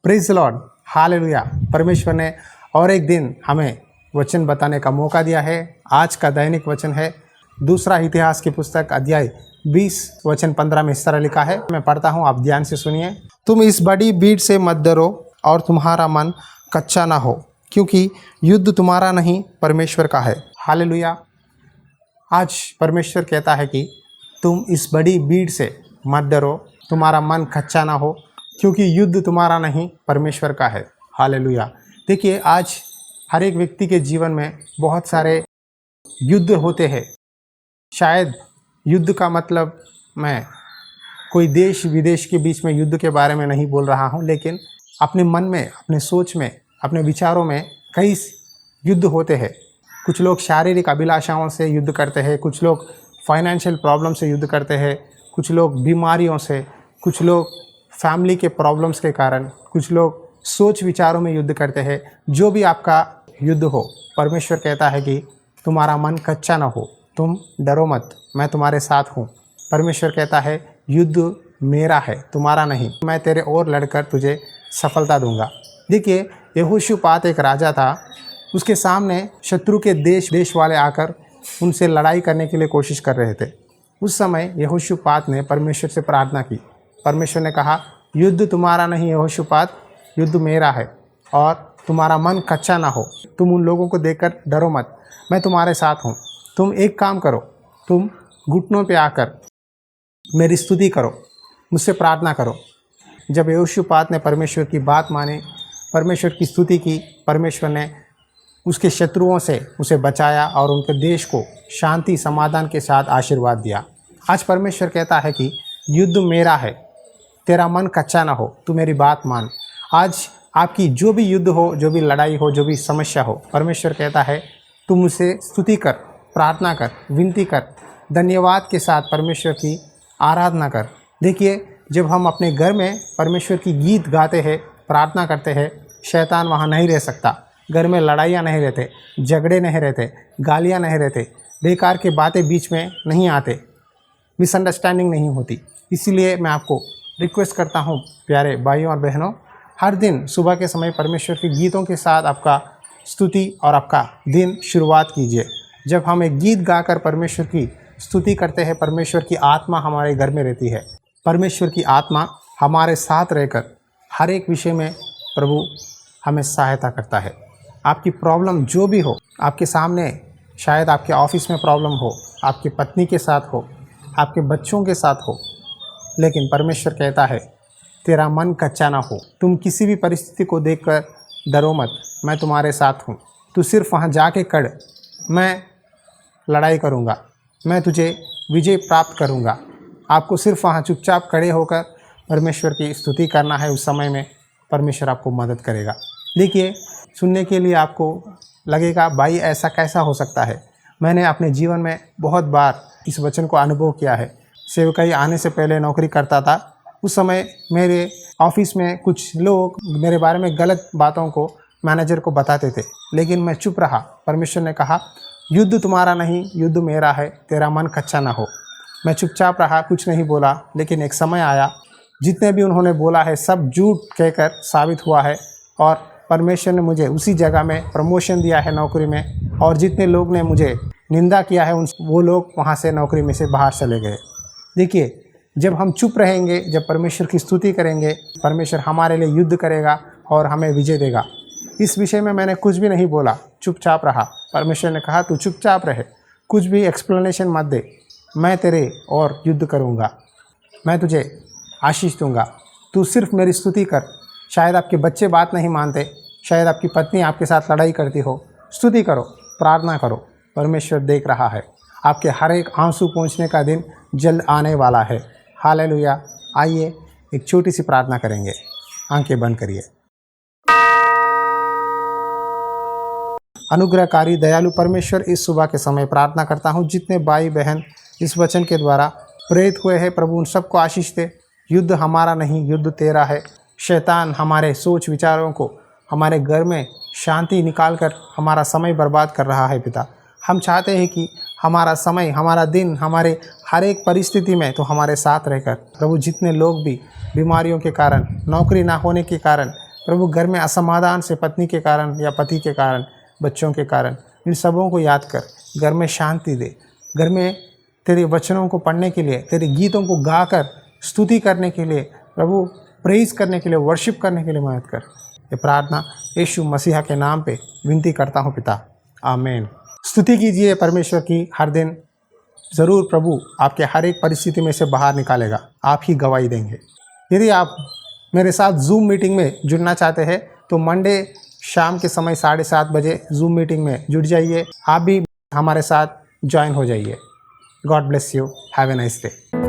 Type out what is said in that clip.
Praise Lord, hallelujah. परमेश्वर ने और एक दिन हमें वचन बताने का मौका दिया है। आज का दैनिक वचन है दूसरा इतिहास की पुस्तक अध्याय 20 वचन 15 में इस तरह लिखा है। मैं पढ़ता हूँ, आप ध्यान से सुनिए। तुम इस बड़ी भीड़ से मत डरो और तुम्हारा मन कच्चा ना हो, क्योंकि युद्ध तुम्हारा नहीं परमेश्वर का है। हालेलुया। आज परमेश्वर कहता है कि तुम इस बड़ी भीड़ से मत डरो, तुम्हारा मन कच्चा ना हो, क्योंकि युद्ध तुम्हारा नहीं परमेश्वर का है। हालेलुया। देखिए, आज हर एक व्यक्ति के जीवन में बहुत सारे युद्ध होते हैं। शायद युद्ध का मतलब मैं कोई देश विदेश के बीच में युद्ध के बारे में नहीं बोल रहा हूँ, लेकिन अपने मन में, अपने सोच में, अपने विचारों में कई युद्ध होते हैं। कुछ लोग शारीरिक अभिलाषाओं से युद्ध करते हैं, कुछ लोग फाइनेंशियल प्रॉब्लम से युद्ध करते हैं, कुछ लोग बीमारियों से, कुछ लोग फैमिली के प्रॉब्लम्स के कारण, कुछ लोग सोच विचारों में युद्ध करते हैं। जो भी आपका युद्ध हो, परमेश्वर कहता है कि तुम्हारा मन कच्चा ना हो, तुम डरो मत, मैं तुम्हारे साथ हूँ। परमेश्वर कहता है युद्ध मेरा है, तुम्हारा नहीं। मैं तेरे ओर लड़कर तुझे सफलता दूंगा। देखिए, यहोशूपात एक राजा था। उसके सामने शत्रु के देश वाले आकर उनसे लड़ाई करने के लिए कोशिश कर रहे थे। उस समय यहोशूपात ने परमेश्वर से प्रार्थना की। परमेश्वर ने कहा युद्ध तुम्हारा नहीं यहोशूपात, युद्ध मेरा है, और तुम्हारा मन कच्चा ना हो। तुम उन लोगों को देखकर डरो मत, मैं तुम्हारे साथ हूँ। तुम एक काम करो, तुम घुटनों पे आकर मेरी स्तुति करो, मुझसे प्रार्थना करो। जब यहोशूपात ने परमेश्वर की बात मानी, परमेश्वर की स्तुति की, परमेश्वर ने उसके शत्रुओं से उसे बचाया और उनके देश को शांति समाधान के साथ आशीर्वाद दिया। आज परमेश्वर कहता है कि युद्ध मेरा है, तेरा मन कच्चा ना हो, तू मेरी बात मान। आज आपकी जो भी युद्ध हो, जो भी लड़ाई हो, जो भी समस्या हो, परमेश्वर कहता है तू मुझसे स्तुति कर, प्रार्थना कर, विनती कर, धन्यवाद के साथ परमेश्वर की आराधना कर। देखिए, जब हम अपने घर में परमेश्वर की गीत गाते हैं, प्रार्थना करते हैं, शैतान वहाँ नहीं रह सकता। घर में लड़ाइयाँ नहीं रहते, झगड़े नहीं रहते, गालियाँ नहीं रहते, बेकार के बातें बीच में नहीं आते, मिसअंडरस्टैंडिंग नहीं होती। इसीलिए मैं आपको रिक्वेस्ट करता हूँ, प्यारे भाइयों और बहनों, हर दिन सुबह के समय परमेश्वर के गीतों के साथ आपका स्तुति और आपका दिन शुरुआत कीजिए। जब हम एक गीत गाकर परमेश्वर की स्तुति करते हैं, परमेश्वर की आत्मा हमारे घर में रहती है। परमेश्वर की आत्मा हमारे साथ रहकर हर एक विषय में प्रभु हमें सहायता करता है। आपकी प्रॉब्लम जो भी हो, आपके सामने शायद आपके ऑफिस में प्रॉब्लम हो, आपकी पत्नी के साथ हो, आपके बच्चों के साथ हो, लेकिन परमेश्वर कहता है तेरा मन कच्चा ना हो। तुम किसी भी परिस्थिति को देखकर डरो मत, मैं तुम्हारे साथ हूँ। तू सिर्फ वहाँ जाके कड़, मैं लड़ाई करूँगा, मैं तुझे विजय प्राप्त करूँगा। आपको सिर्फ वहाँ चुपचाप खड़े होकर परमेश्वर की स्तुति करना है। उस समय में परमेश्वर आपको मदद करेगा। देखिए, सुनने के लिए आपको लगेगा भाई ऐसा कैसा हो सकता है। मैंने अपने जीवन में बहुत बार इस वचन को अनुभव किया है। सेवकाई आने से पहले नौकरी करता था। उस समय मेरे ऑफिस में कुछ लोग मेरे बारे में गलत बातों को मैनेजर को बताते थे, लेकिन मैं चुप रहा। परमेश्वर ने कहा युद्ध तुम्हारा नहीं, युद्ध मेरा है, तेरा मन कच्चा ना हो। मैं चुपचाप रहा, कुछ नहीं बोला, लेकिन एक समय आया जितने भी उन्होंने बोला है सब झूठ कहकर साबित हुआ है, और परमेश्वर ने मुझे उसी जगह में प्रमोशन दिया है नौकरी में, और जितने लोग ने मुझे निंदा किया है वो लोग वहाँ से नौकरी में से बाहर चले गए। देखिए, जब हम चुप रहेंगे, जब परमेश्वर की स्तुति करेंगे, परमेश्वर हमारे लिए युद्ध करेगा और हमें विजय देगा। इस विषय में मैंने कुछ भी नहीं बोला, चुपचाप रहा। परमेश्वर ने कहा तू चुपचाप रहे, कुछ भी एक्सप्लेनेशन मत दे, मैं तेरे और युद्ध करूँगा, मैं तुझे आशीष दूँगा, तू सिर्फ मेरी स्तुति कर। शायद आपके बच्चे बात नहीं मानते, शायद आपकी पत्नी आपके साथ लड़ाई करती हो, स्तुति करो, प्रार्थना करो, परमेश्वर देख रहा है। आपके हर एक आंसू पहुँचने का दिन जल्द आने वाला है। हालेलुया। आइए एक छोटी सी प्रार्थना करेंगे। आंखें बंद करिए। अनुग्रहकारी दयालु परमेश्वर, इस सुबह के समय प्रार्थना करता हूँ जितने भाई बहन इस वचन के द्वारा प्रेरित हुए हैं, प्रभु उन सबको आशीष दे। युद्ध हमारा नहीं, युद्ध तेरा है। शैतान हमारे सोच विचारों को, हमारे घर में शांति निकाल कर हमारा समय बर्बाद कर रहा है। पिता, हम चाहते हैं कि हमारा समय, हमारा दिन, हमारे हर एक परिस्थिति में तो हमारे साथ रहकर प्रभु जितने लोग भी बीमारियों के कारण, नौकरी ना होने के कारण प्रभु घर में असमाधान से पत्नी के कारण या पति के कारण, बच्चों के कारण, इन सबों को याद कर, घर में शांति दे। घर में तेरे वचनों को पढ़ने के लिए, तेरे गीतों को गाकर स्तुति करने के लिए, प्रभु प्रेज करने के लिए, वर्शिप करने के लिए मदद कर। ये प्रार्थना यीशु मसीहा के नाम पे विनती करता हूँ पिता, आमीन। स्तुति कीजिए परमेश्वर की हर दिन। ज़रूर प्रभु आपके हर एक परिस्थिति में से बाहर निकालेगा, आप ही गवाही देंगे। यदि आप मेरे साथ जूम मीटिंग में जुड़ना चाहते हैं तो मंडे शाम के समय 7:30 बजे जूम मीटिंग में जुड़ जाइए। आप भी हमारे साथ ज्वाइन हो जाइए। God bless you, have a nice day.